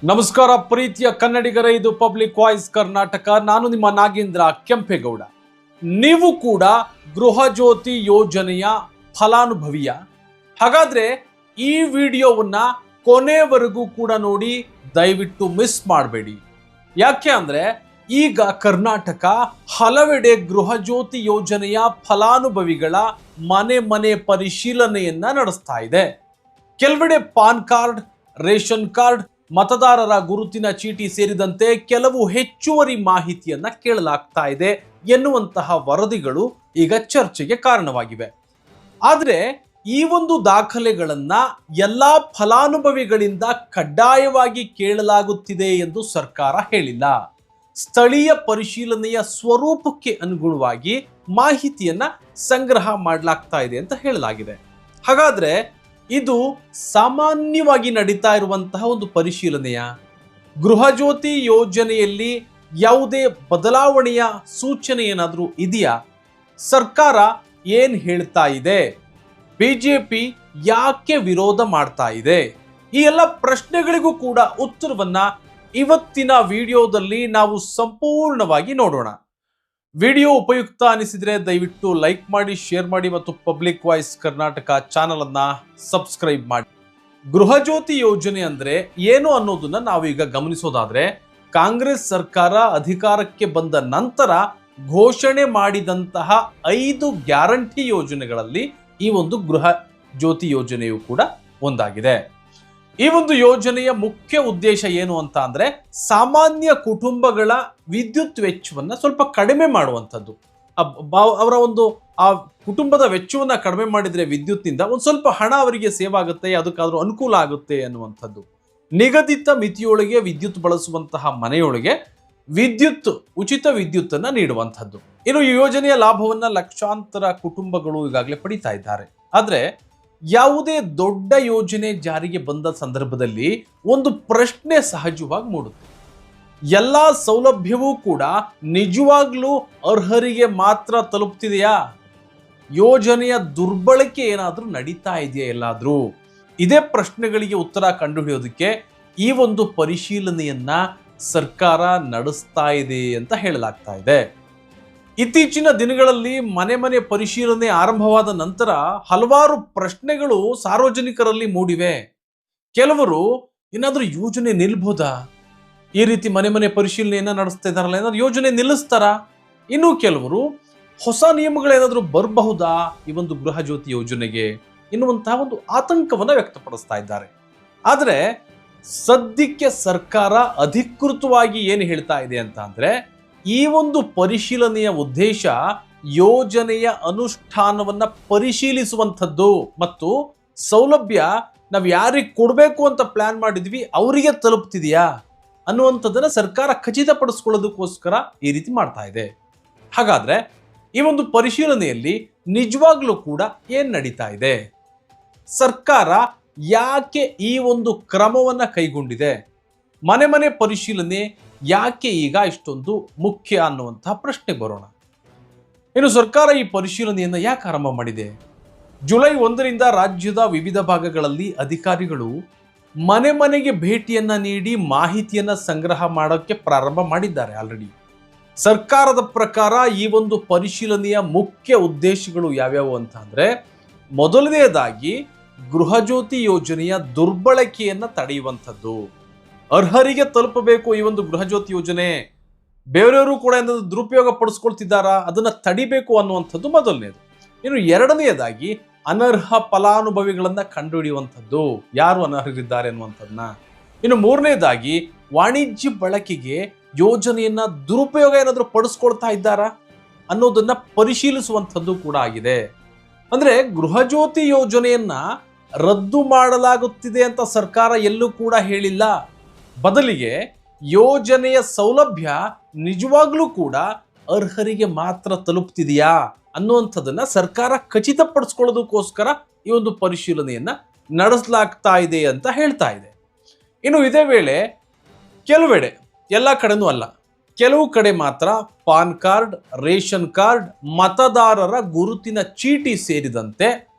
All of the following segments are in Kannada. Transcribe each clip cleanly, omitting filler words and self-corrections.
ನಮಸ್ಕಾರ ಪ್ರೀತಿಯ ಕನ್ನಡಿಗರೇ, ಇದು ಪಬ್ಲಿಕ್ ವಾಯ್ಸ್ ಕರ್ನಾಟಕ. ನಾನು ನಿಮ್ಮ ನಾಗೇಂದ್ರ ಕೆಂಪೇಗೌಡ. ನೀವು ಕೂಡ ಗೃಹ ಜ್ಯೋತಿ ಯೋಜನೆಯ ಫಲಾನುಭವಿಯ? ಹಾಗಾದ್ರೆ ಈ ವಿಡಿಯೋವನ್ನ ಕೊನೆವರೆಗೂ ಕೂಡ ನೋಡಿ, ದಯವಿಟ್ಟು ಮಿಸ್ ಮಾಡಬೇಡಿ. ಯಾಕೆ ಅಂದ್ರೆ ಈಗ ಕರ್ನಾಟಕ ಹಲವೆಡೆ ಗೃಹ ಜ್ಯೋತಿ ಯೋಜನೆಯ ಫಲಾನುಭವಿಗಳ ಮನೆ ಪರಿಶೀಲನೆಯನ್ನ ನಡೆಸ್ತಾ ಇದೆ. ಕೆಲವೆಡೆ ಪಾನ್ ಕಾರ್ಡ್, ರೇಷನ್ ಕಾರ್ಡ್, ಮತದಾರರ ಗುರುತಿನ ಚೀಟಿ ಸೇರಿದಂತೆ ಕೆಲವು ಹೆಚ್ಚುವರಿ ಮಾಹಿತಿಯನ್ನ ಕೇಳಲಾಗ್ತಾ ಇದೆ ಎನ್ನುವಂತಹ ವರದಿಗಳು ಈಗ ಚರ್ಚೆಗೆ ಕಾರಣವಾಗಿವೆ. ಆದರೆ ಈ ಒಂದು ದಾಖಲೆಗಳನ್ನ ಎಲ್ಲಾ ಫಲಾನುಭವಿಗಳಿಂದ ಕಡ್ಡಾಯವಾಗಿ ಕೇಳಲಾಗುತ್ತಿದೆ ಎಂದು ಸರ್ಕಾರ ಹೇಳಿಲ್ಲ. ಸ್ಥಳೀಯ ಪರಿಶೀಲನೆಯ ಸ್ವರೂಪಕ್ಕೆ ಅನುಗುಣವಾಗಿ ಮಾಹಿತಿಯನ್ನ ಸಂಗ್ರಹ ಮಾಡಲಾಗ್ತಾ ಇದೆ ಅಂತ ಹೇಳಲಾಗಿದೆ. ಹಾಗಾದ್ರೆ ಇದು ಸಾಮಾನ್ಯವಾಗಿ ನಡೀತಾ ಇರುವಂತಹ ಒಂದು ಪರಿಶೀಲನೆಯ? ಗೃಹ ಜ್ಯೋತಿ ಯೋಜನೆಯಲ್ಲಿ ಯಾವುದೇ ಬದಲಾವಣೆಯ ಸೂಚನೆ ಏನಾದರೂ ಇದೆಯಾ? ಸರ್ಕಾರ ಏನ್ ಹೇಳ್ತಾ ಇದೆ? ಬಿಜೆಪಿ ಯಾಕೆ ವಿರೋಧ ಮಾಡ್ತಾ ಇದೆ? ಈ ಎಲ್ಲ ಪ್ರಶ್ನೆಗಳಿಗೂ ಕೂಡ ಉತ್ತರವನ್ನ ಇವತ್ತಿನ ವಿಡಿಯೋದಲ್ಲಿ ನಾವು ಸಂಪೂರ್ಣವಾಗಿ ನೋಡೋಣ. ವಿಡಿಯೋ ಉಪಯುಕ್ತ ಅನಿಸಿದ್ರೆ ದಯವಿಟ್ಟು ಲೈಕ್ ಮಾಡಿ, ಶೇರ್ ಮಾಡಿ ಮತ್ತು ಪಬ್ಲಿಕ್ ವಾಯ್ಸ್ ಕರ್ನಾಟಕ ಚಾನಲ್ ಅನ್ನ ಸಬ್ಸ್ಕ್ರೈಬ್ ಮಾಡಿ. ಗೃಹ ಜ್ಯೋತಿ ಯೋಜನೆ ಅಂದ್ರೆ ಏನು ಅನ್ನೋದನ್ನ ನಾವೀಗ ಗಮನಿಸೋದಾದ್ರೆ, ಕಾಂಗ್ರೆಸ್ ಸರ್ಕಾರ ಅಧಿಕಾರಕ್ಕೆ ಬಂದ ನಂತರ ಘೋಷಣೆ ಮಾಡಿದಂತಹ 5 ಗ್ಯಾರಂಟಿ ಯೋಜನೆಗಳಲ್ಲಿ ಈ ಒಂದು ಗೃಹ ಜ್ಯೋತಿ ಯೋಜನೆಯು ಕೂಡ ಒಂದಾಗಿದೆ. ಈ ಒಂದು ಯೋಜನೆಯ ಮುಖ್ಯ ಉದ್ದೇಶ ಏನು ಅಂತ ಅಂದ್ರೆ, ಸಾಮಾನ್ಯ ಕುಟುಂಬಗಳ ವಿದ್ಯುತ್ ವೆಚ್ಚವನ್ನ ಸ್ವಲ್ಪ ಕಡಿಮೆ ಮಾಡುವಂಥದ್ದು. ಅವರ ಒಂದು ಆ ಕುಟುಂಬದ ವೆಚ್ಚವನ್ನ ಕಡಿಮೆ ಮಾಡಿದ್ರೆ ವಿದ್ಯುತ್ನಿಂದ ಒಂದು ಸ್ವಲ್ಪ ಹಣ ಅವರಿಗೆ ಸೇವ್ ಆಗುತ್ತೆ, ಅದಕ್ಕಾದ್ರೂ ಅನುಕೂಲ ಆಗುತ್ತೆ ಅನ್ನುವಂಥದ್ದು. ನಿಗದಿತ ಮಿತಿಯೊಳಗೆ ವಿದ್ಯುತ್ ಬಳಸುವಂತಹ ಮನೆಯೊಳಗೆ ಉಚಿತ ವಿದ್ಯುತ್ತನ್ನ ನೀಡುವಂಥದ್ದು. ಇನ್ನು ಈ ಯೋಜನೆಯ ಲಾಭವನ್ನ ಲಕ್ಷಾಂತರ ಕುಟುಂಬಗಳು ಈಗಾಗಲೇ ಪಡಿತಾ ಇದ್ದಾರೆ. ಆದ್ರೆ ಯಾವುದೇ ದೊಡ್ಡ ಯೋಜನೆ ಜಾರಿಗೆ ಬಂದ ಸಂದರ್ಭದಲ್ಲಿ ಒಂದು ಪ್ರಶ್ನೆ ಸಹಜವಾಗಿ ಮೂಡುತ್ತೆ. ಎಲ್ಲ ಸೌಲಭ್ಯವೂ ಕೂಡ ನಿಜವಾಗ್ಲೂ ಅರ್ಹರಿಗೆ ಮಾತ್ರ ತಲುಪ್ತಿದೆಯಾ? ಯೋಜನೆಯ ದುರ್ಬಳಕೆ ಏನಾದ್ರೂ ನಡೀತಾ ಇದೆಯಾ ಎಲ್ಲಾದ್ರೂ? ಇದೇ ಪ್ರಶ್ನೆಗಳಿಗೆ ಉತ್ತರ ಕಂಡುಹಿಡಿಯೋದಕ್ಕೆ ಈ ಒಂದು ಪರಿಶೀಲನೆಯನ್ನ ಸರ್ಕಾರ ನಡೆಸ್ತಾ ಇದೆ ಅಂತ ಹೇಳಲಾಗ್ತಾ ಇದೆ. ಇತ್ತೀಚಿನ ದಿನಗಳಲ್ಲಿ ಮನೆ ಪರಿಶೀಲನೆ ಆರಂಭವಾದ ನಂತರ ಹಲವಾರು ಪ್ರಶ್ನೆಗಳು ಸಾರ್ವಜನಿಕರಲ್ಲಿ ಮೂಡಿವೆ. ಕೆಲವರು ಏನಾದ್ರೂ ಯೋಜನೆ ನಿಲ್ಬಹುದಾ? ಈ ರೀತಿ ಮನೆ ಪರಿಶೀಲನೆಯನ್ನ ನಡೆಸ್ತಾ ಇದ್ದಾರಲ್ಲ, ಏನಾದ್ರು ಯೋಜನೆ ನಿಲ್ಲಿಸ್ತಾರ? ಇನ್ನು ಕೆಲವರು ಹೊಸ ನಿಯಮಗಳೇನಾದ್ರೂ ಬರಬಹುದಾ ಈ ಒಂದು ಗೃಹ ಜ್ಯೋತಿ ಯೋಜನೆಗೆ ಎನ್ನುವಂತಹ ಒಂದು ಆತಂಕವನ್ನ ವ್ಯಕ್ತಪಡಿಸ್ತಾ ಇದ್ದಾರೆ. ಆದ್ರೆ ಸದ್ಯಕ್ಕೆ ಸರ್ಕಾರ ಅಧಿಕೃತವಾಗಿ ಏನು ಹೇಳ್ತಾ ಇದೆ ಅಂತ ಅಂದ್ರೆ, ಈ ಒಂದು ಪರಿಶೀಲನೆಯ ಉದ್ದೇಶ ಯೋಜನೆಯ ಅನುಷ್ಠಾನವನ್ನ ಪರಿಶೀಲಿಸುವಂಥದ್ದು ಮತ್ತು ಸೌಲಭ್ಯ ನಾವು ಯಾರಿಗೆ ಕೊಡಬೇಕು ಅಂತ ಪ್ಲಾನ್ ಮಾಡಿದ್ವಿ ಅವರಿಗೆ ತಲುಪ್ತಿದೆಯಾ ಅನ್ನುವಂಥದ್ದನ್ನ ಸರ್ಕಾರ ಖಚಿತಪಡಿಸ್ಕೊಳ್ಳೋದಕ್ಕೋಸ್ಕರ ಈ ರೀತಿ ಮಾಡ್ತಾ ಇದೆ. ಹಾಗಾದ್ರೆ ಈ ಒಂದು ಪರಿಶೀಲನೆಯಲ್ಲಿ ನಿಜವಾಗ್ಲೂ ಕೂಡ ಏನ್ ನಡೀತಾ ಇದೆ? ಸರ್ಕಾರ ಯಾಕೆ ಈ ಒಂದು ಕ್ರಮವನ್ನ ಕೈಗೊಂಡಿದೆ? ಮನೆ ಪರಿಶೀಲನೆ ಯಾಕೆ ಈಗ ಇಷ್ಟೊಂದು ಮುಖ್ಯ ಅನ್ನುವಂತಹ ಪ್ರಶ್ನೆ ಬರೋಣ. ಇನ್ನು ಸರ್ಕಾರ ಈ ಪರಿಶೀಲನೆಯನ್ನ ಯಾಕೆ ಆರಂಭ ಮಾಡಿದೆ? ಜುಲೈ 1ರಿಂದ ರಾಜ್ಯದ ವಿವಿಧ ಭಾಗಗಳಲ್ಲಿ ಅಧಿಕಾರಿಗಳು ಮನೆಗೆ ಭೇಟಿಯನ್ನ ನೀಡಿ ಮಾಹಿತಿಯನ್ನ ಸಂಗ್ರಹ ಮಾಡೋಕ್ಕೆ ಪ್ರಾರಂಭ ಮಾಡಿದ್ದಾರೆ ಆಲ್ರೆಡಿ. ಸರ್ಕಾರದ ಪ್ರಕಾರ ಈ ಒಂದು ಪರಿಶೀಲನೆಯ ಮುಖ್ಯ ಉದ್ದೇಶಗಳು ಯಾವ್ಯಾವು ಅಂತ ಅಂದ್ರೆ, ಮೊದಲನೆಯದಾಗಿ ಗೃಹ ಜ್ಯೋತಿ ಯೋಜನೆಯ ದುರ್ಬಳಕೆಯನ್ನ ತಡೆಯುವಂಥದ್ದು. ಅರ್ಹರಿಗೆ ತಲುಪಬೇಕು ಈ ಒಂದು ಗೃಹ ಜ್ಯೋತಿ ಯೋಜನೆ, ಬೇರೆಯವರು ಕೂಡ ಏನಾದ್ರು ದುರುಪಯೋಗ ಪಡಿಸ್ಕೊಳ್ತಿದ್ದಾರಾ ಅದನ್ನ ತಡಿಬೇಕು ಅನ್ನುವಂಥದ್ದು ಮೊದಲನೇದು. ಇನ್ನು ಎರಡನೆಯದಾಗಿ ಅನರ್ಹ ಫಲಾನುಭವಿಗಳನ್ನ ಕಂಡುಹಿಡಿಯುವಂಥದ್ದು, ಯಾರು ಅನರ್ಹರಿದ್ದಾರೆ ಅನ್ನುವಂಥದ್ದನ್ನ. ಇನ್ನು ಮೂರನೇದಾಗಿ ವಾಣಿಜ್ಯ ಬಳಕೆಗೆ ಯೋಜನೆಯನ್ನ ದುರುಪಯೋಗ ಏನಾದರೂ ಪಡಿಸ್ಕೊಳ್ತಾ ಇದ್ದಾರಾ ಅನ್ನೋದನ್ನ ಪರಿಶೀಲಿಸುವಂಥದ್ದು ಕೂಡ ಆಗಿದೆ. ಅಂದ್ರೆ ಗೃಹ ಜ್ಯೋತಿ ಯೋಜನೆಯನ್ನ ರದ್ದು ಮಾಡಲಾಗುತ್ತಿದೆ ಅಂತ ಸರ್ಕಾರ ಎಲ್ಲೂ ಕೂಡ ಹೇಳಿಲ್ಲ. ಬದಲಿಗೆ ಯೋಜನೆಯ ಸೌಲಭ್ಯ ನಿಜವಾಗ್ಲೂ ಕೂಡ ಅರ್ಹರಿಗೆ ಮಾತ್ರ ತಲುಪ್ತಿದೆಯಾ ಅನ್ನುವಂಥದ್ದನ್ನ ಸರ್ಕಾರ ಖಚಿತಪಡಿಸ್ಕೊಳ್ಳೋದಕ್ಕೋಸ್ಕರ ಈ ಒಂದು ಪರಿಶೀಲನೆಯನ್ನ ನಡೆಸಲಾಗ್ತಾ ಇದೆ ಅಂತ ಹೇಳ್ತಾ ಇದೆ. ಇನ್ನು ಇದೇ ವೇಳೆ ಕೆಲವೆಡೆ, ಎಲ್ಲ ಕಡೆನೂ ಅಲ್ಲ, ಕೆಲವು ಕಡೆ ಮಾತ್ರ ಪಾನ್ ಕಾರ್ಡ್, ರೇಷನ್ ಕಾರ್ಡ್, ಮತದಾರರ ಗುರುತಿನ ಚೀಟಿ ಸೇರಿದಂತೆ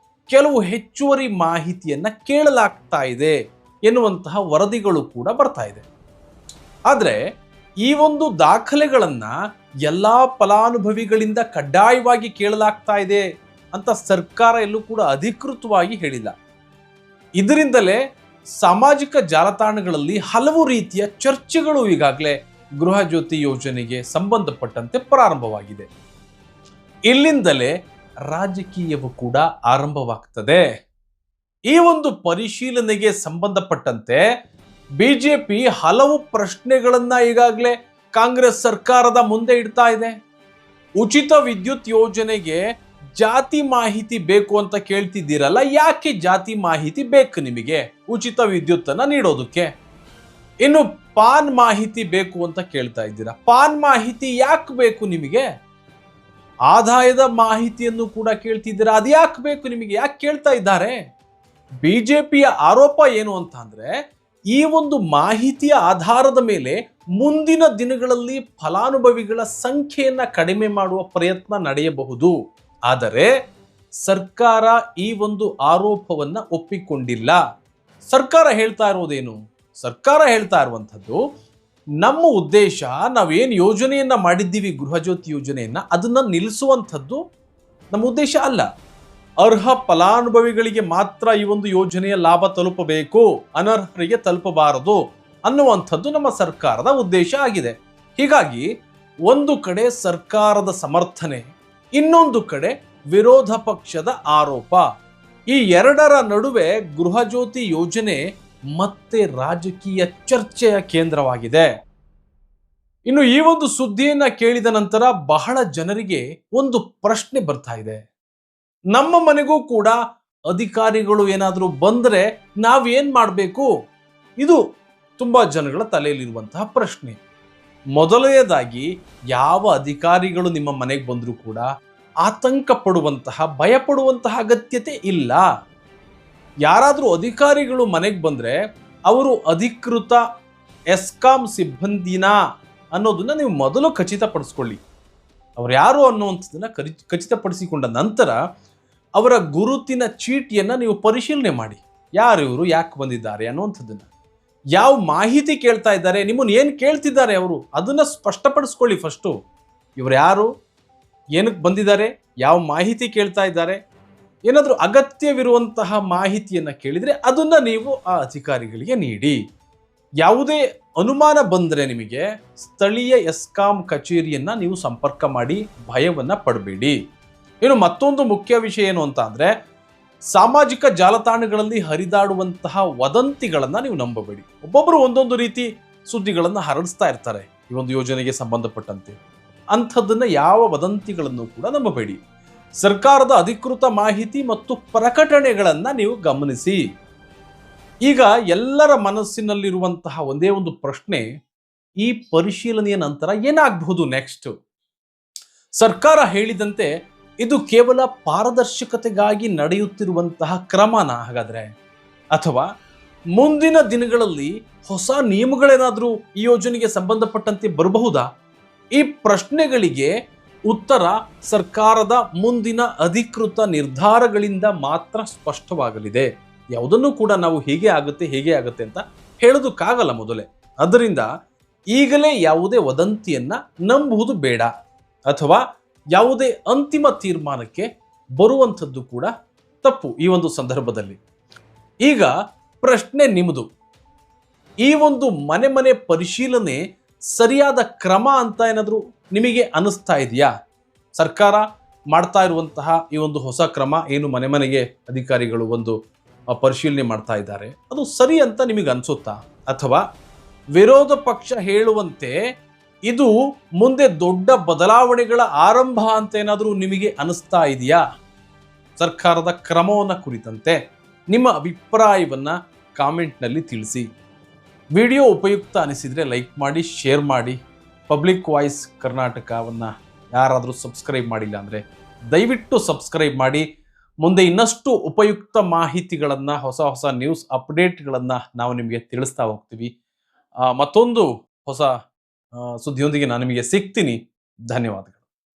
ಕೆಲವು ಹೆಚ್ಚುವರಿ ಮಾಹಿತಿಯನ್ನ ಕೇಳಲಾಗ್ತಾ ಇದೆ ಎನ್ನುವಂತಹ ವರದಿಗಳು ಕೂಡ ಬರ್ತಾ ಇದೆ. ಆದ್ರೆ ಈ ಒಂದು ದಾಖಲೆಗಳನ್ನ ಎಲ್ಲಾ ಫಲಾನುಭವಿಗಳಿಂದ ಕಡ್ಡಾಯವಾಗಿ ಕೇಳಲಾಗ್ತಾ ಇದೆ ಅಂತ ಸರ್ಕಾರ ಎಲ್ಲೂ ಕೂಡ ಅಧಿಕೃತವಾಗಿ ಹೇಳಿಲ್ಲ. ಇದರಿಂದಲೇ ಸಾಮಾಜಿಕ ಜಾಲತಾಣಗಳಲ್ಲಿ ಹಲವು ರೀತಿಯ ಚರ್ಚೆಗಳು ಈಗಾಗಲೇ ಗೃಹ ಜ್ಯೋತಿ ಯೋಜನೆಗೆ ಸಂಬಂಧಪಟ್ಟಂತೆ ಪ್ರಾರಂಭವಾಗಿದೆ. ಇಲ್ಲಿಂದಲೇ ರಾಜಕೀಯವು ಕೂಡ ಆರಂಭವಾಗ್ತದೆ. ಈ ಒಂದು ಪರಿಶೀಲನೆಗೆ ಸಂಬಂಧಪಟ್ಟಂತೆ ಬಿಜೆಪಿ ಹಲವು ಪ್ರಶ್ನೆಗಳನ್ನ ಈಗಾಗಲೇ ಕಾಂಗ್ರೆಸ್ ಸರ್ಕಾರದ ಮುಂದೆ ಇಡ್ತಾ ಇದೆ. ಉಚಿತ ವಿದ್ಯುತ್ ಯೋಜನೆಗೆ ಜಾತಿ ಮಾಹಿತಿ ಬೇಕು ಅಂತ ಕೇಳ್ತಿದ್ದೀರಲ್ಲ, ಯಾಕೆ ಜಾತಿ ಮಾಹಿತಿ ಬೇಕು ನಿಮಗೆ ಉಚಿತ ವಿದ್ಯುತ್ ಅನ್ನ ನೀಡೋದಕ್ಕೆ? ಇನ್ನು ಪಾನ್ ಮಾಹಿತಿ ಬೇಕು ಅಂತ ಕೇಳ್ತಾ ಇದ್ದೀರಾ, ಪಾನ್ ಮಾಹಿತಿ ಯಾಕೆ ಬೇಕು ನಿಮಗೆ? ಆದಾಯದ ಮಾಹಿತಿಯನ್ನು ಕೂಡ ಕೇಳ್ತಿದ್ದೀರಾ, ಅದು ಯಾಕೆ ಬೇಕು ನಿಮಗೆ? ಯಾಕೆ ಕೇಳ್ತಾ ಇದ್ದಾರೆ? ಬಿಜೆಪಿಯ ಆರೋಪ ಏನು ಅಂತ ಅಂದ್ರೆ, ಈ ಒಂದು ಮಾಹಿತಿಯ ಆಧಾರದ ಮೇಲೆ ಮುಂದಿನ ದಿನಗಳಲ್ಲಿ ಫಲಾನುಭವಿಗಳ ಸಂಖ್ಯೆಯನ್ನ ಕಡಿಮೆ ಮಾಡುವ ಪ್ರಯತ್ನ ನಡೆಯಬಹುದು. ಆದರೆ ಸರ್ಕಾರ ಈ ಒಂದು ಆರೋಪವನ್ನ ಒಪ್ಪಿಕೊಂಡಿಲ್ಲ. ಸರ್ಕಾರ ಹೇಳ್ತಾ ಇರುವುದೇನು? ಸರ್ಕಾರ ಹೇಳ್ತಾ ಇರುವಂಥದ್ದು, ನಮ್ಮ ಉದ್ದೇಶ ನಾವೇನು ಯೋಜನೆಯನ್ನ ಮಾಡಿದ್ದೀವಿ ಗೃಹಜ್ಯೋತಿ ಯೋಜನೆಯನ್ನ, ಅದನ್ನ ನಿಲ್ಲಿಸುವಂಥದ್ದು ನಮ್ಮ ಉದ್ದೇಶ ಅಲ್ಲ. ಅರ್ಹ ಫಲಾನುಭವಿಗಳಿಗೆ ಮಾತ್ರ ಈ ಒಂದು ಯೋಜನೆಯ ಲಾಭ ತಲುಪಬೇಕು, ಅನರ್ಹರಿಗೆ ತಲುಪಬಾರದು ಅನ್ನುವಂಥದ್ದು ನಮ್ಮ ಸರ್ಕಾರದ ಉದ್ದೇಶ ಆಗಿದೆ. ಹೀಗಾಗಿ ಒಂದು ಕಡೆ ಸರ್ಕಾರದ ಸಮರ್ಥನೆ, ಇನ್ನೊಂದು ಕಡೆ ವಿರೋಧ ಪಕ್ಷದ ಆರೋಪ, ಈ ಎರಡರ ನಡುವೆ ಗೃಹಜ್ಯೋತಿ ಯೋಜನೆ ಮತ್ತೆ ರಾಜಕೀಯ ಚರ್ಚೆಯ ಕೇಂದ್ರವಾಗಿದೆ. ಇನ್ನು ಈ ಒಂದು ಸುದ್ದಿಯನ್ನ ಕೇಳಿದ ನಂತರ ಬಹಳ ಜನರಿಗೆ ಒಂದು ಪ್ರಶ್ನೆ ಬರ್ತಾ ಇದೆ. ನಮ್ಮ ಮನೆಗೂ ಕೂಡ ಅಧಿಕಾರಿಗಳು ಏನಾದರೂ ಬಂದ್ರೆ ನಾವೇನ್ ಮಾಡಬೇಕು? ಇದು ತುಂಬಾ ಜನಗಳ ತಲೆಯಲ್ಲಿರುವಂತಹ ಪ್ರಶ್ನೆ. ಮೊದಲನೇದಾಗಿ, ಯಾವ ಅಧಿಕಾರಿಗಳು ನಿಮ್ಮ ಮನೆಗೆ ಬಂದರೂ ಕೂಡ ಆತಂಕ ಪಡುವಂತಹ, ಭಯ ಪಡುವಂತಹ ಅಗತ್ಯತೆ ಇಲ್ಲ. ಯಾರಾದರೂ ಅಧಿಕಾರಿಗಳು ಮನೆಗೆ ಬಂದ್ರೆ ಅವರು ಅಧಿಕೃತ ಎಸ್ಕಾಂ ಸಿಬ್ಬಂದಿನ ಅನ್ನೋದನ್ನ ನೀವು ಮೊದಲು ಖಚಿತಪಡಿಸ್ಕೊಳ್ಳಿ. ಅವ್ರು ಯಾರು ಅನ್ನುವಂಥದ್ದನ್ನ ಖಚಿತಪಡಿಸಿಕೊಂಡ ನಂತರ ಅವರ ಗುರುತಿನ ಚೀಟಿಯನ್ನ ನೀವು ಪರಿಶೀಲನೆ ಮಾಡಿ. ಯಾರು ಇವರು, ಯಾಕೆ ಬಂದಿದ್ದಾರೆ ಅನ್ನುವಂಥದ್ದನ್ನ, ಯಾವ ಮಾಹಿತಿ ಕೇಳ್ತಾ ಇದ್ದಾರೆ, ನಿಮ್ಮನ್ನು ಏನು ಕೇಳ್ತಿದ್ದಾರೆ ಅವರು, ಅದನ್ನ ಸ್ಪಷ್ಟಪಡಿಸ್ಕೊಳ್ಳಿ ಫಸ್ಟು. ಇವರು ಯಾರು, ಏನಕ್ಕೆ ಬಂದಿದ್ದಾರೆ, ಯಾವ ಮಾಹಿತಿ ಕೇಳ್ತಾ ಇದ್ದಾರೆ. ಏನಾದರೂ ಅಗತ್ಯವಿರುವಂತಹ ಮಾಹಿತಿಯನ್ನ ಕೇಳಿದರೆ ಅದನ್ನ ನೀವು ಆ ಅಧಿಕಾರಿಗಳಿಗೆ ನೀಡಿ. ಯಾವುದೇ ಅನುಮಾನ ಬಂದರೆ ನಿಮಗೆ ಸ್ಥಳೀಯ ಎಸ್ಕಾಂ ಕಚೇರಿಯನ್ನ ನೀವು ಸಂಪರ್ಕ ಮಾಡಿ, ಭಯವನ್ನ ಪಡಬೇಡಿ. ಇನ್ನು ಮತ್ತೊಂದು ಮುಖ್ಯ ವಿಷಯ ಏನು ಅಂತ ಅಂದ್ರೆ, ಸಾಮಾಜಿಕ ಜಾಲತಾಣಗಳಲ್ಲಿ ಹರಿದಾಡುವಂತಹ ವದಂತಿಗಳನ್ನ ನೀವು ನಂಬಬೇಡಿ. ಒಬ್ಬೊಬ್ಬರು ಒಂದೊಂದು ರೀತಿ ಸುದ್ದಿಗಳನ್ನ ಹರಡಿಸ್ತಾ ಇರ್ತಾರೆ ಈ ಒಂದು ಯೋಜನೆಗೆ ಸಂಬಂಧಪಟ್ಟಂತೆ. ಅಂಥದ್ದನ್ನ ಯಾವ ವದಂತಿಗಳನ್ನು ಕೂಡ ನಂಬಬೇಡಿ. ಸರ್ಕಾರದ ಅಧಿಕೃತ ಮಾಹಿತಿ ಮತ್ತು ಪ್ರಕಟಣೆಗಳನ್ನ ನೀವು ಗಮನಿಸಿ. ಈಗ ಎಲ್ಲರ ಮನಸ್ಸಿನಲ್ಲಿರುವಂತಹ ಒಂದೇ ಒಂದು ಪ್ರಶ್ನೆ, ಈ ಪರಿಶೀಲನೆಯ ನಂತರ ಏನಾಗಬಹುದು ನೆಕ್ಸ್ಟ್? ಸರ್ಕಾರ ಹೇಳಿದಂತೆ ಇದು ಕೇವಲ ಪಾರದರ್ಶಕತೆಗಾಗಿ ನಡೆಯುತ್ತಿರುವಂತಹ ಕ್ರಮನ ಹಾಗಾದ್ರೆ, ಅಥವಾ ಮುಂದಿನ ದಿನಗಳಲ್ಲಿ ಹೊಸ ನಿಯಮಗಳೇನಾದರೂ ಈ ಯೋಜನೆಗೆ ಸಂಬಂಧಪಟ್ಟಂತೆ ಬರಬಹುದಾ? ಈ ಪ್ರಶ್ನೆಗಳಿಗೆ ಉತ್ತರ ಸರ್ಕಾರದ ಮುಂದಿನ ಅಧಿಕೃತ ನಿರ್ಧಾರಗಳಿಂದ ಮಾತ್ರ ಸ್ಪಷ್ಟವಾಗಲಿದೆ. ಯಾವುದನ್ನು ಕೂಡ ನಾವು ಹೀಗೆ ಆಗುತ್ತೆ ಅಂತ ಹೇಳೋದಕ್ಕಾಗಲ್ಲ ಮೊದಲೇ. ಅದರಿಂದ ಈಗಲೇ ಯಾವುದೇ ವದಂತಿಯನ್ನ ನಂಬುವುದು ಬೇಡ, ಅಥವಾ ಯಾವುದೇ ಅಂತಿಮ ತೀರ್ಮಾನಕ್ಕೆ ಬರುವಂಥದ್ದು ಕೂಡ ತಪ್ಪು ಈ ಒಂದು ಸಂದರ್ಭದಲ್ಲಿ. ಈಗ ಪ್ರಶ್ನೆ ನಿಮ್ಮದು, ಈ ಒಂದು ಮನೆ ಪರಿಶೀಲನೆ ಸರಿಯಾದ ಕ್ರಮ ಅಂತ ಏನಾದರೂ ನಿಮಗೆ ಅನಿಸ್ತಾ ಇದೆಯಾ? ಸರ್ಕಾರ ಮಾಡ್ತಾ ಇರುವಂತಹ ಈ ಒಂದು ಹೊಸ ಕ್ರಮ ಏನು, ಮನೆಗೆ ಅಧಿಕಾರಿಗಳು ಒಂದು ಪರಿಶೀಲನೆ ಮಾಡ್ತಾ ಇದ್ದಾರೆ, ಅದು ಸರಿ ಅಂತ ನಿಮಗೆ ಅನಿಸುತ್ತಾ? ಅಥವಾ ವಿರೋಧ ಪಕ್ಷ ಹೇಳುವಂತೆ ಇದು ಮುಂದೆ ದೊಡ್ಡ ಬದಲಾವಣೆಗಳ ಆರಂಭ ಅಂತ ಏನಾದರೂ ನಿಮಗೆ ಅನಿಸ್ತಾ ಇದೆಯಾ? ಸರ್ಕಾರದ ಕ್ರಮವನ್ನು ಕುರಿತಂತೆ ನಿಮ್ಮ ಅಭಿಪ್ರಾಯವನ್ನ ಕಾಮೆಂಟ್ನಲ್ಲಿ ತಿಳಿಸಿ. ವಿಡಿಯೋ ಉಪಯುಕ್ತ ಅನಿಸಿದರೆ ಲೈಕ್ ಮಾಡಿ, ಶೇರ್ ಮಾಡಿ. ಪಬ್ಲಿಕ್ ವಾಯ್ಸ್ ಕರ್ನಾಟಕವನ್ನು ಯಾರಾದರೂ ಸಬ್ಸ್ಕ್ರೈಬ್ ಮಾಡಿಲ್ಲ ಅಂದರೆ ದಯವಿಟ್ಟು ಸಬ್ಸ್ಕ್ರೈಬ್ ಮಾಡಿ. ಮುಂದೆ ಇನ್ನಷ್ಟು ಉಪಯುಕ್ತ ಮಾಹಿತಿಗಳನ್ನು, ಹೊಸ ನ್ಯೂಸ್ ಅಪ್ಡೇಟ್ಗಳನ್ನು ನಾವು ನಿಮಗೆ ತಿಳಿಸ್ತಾ ಹೋಗ್ತೀವಿ. ಮತ್ತೊಂದು ಹೊಸ ಸುದ್ದಿಯೊಂದಿಗೆ ನಾನು ನಿಮಗೆ ಸಿಗ್ತೀನಿ. ಧನ್ಯವಾದಗಳು.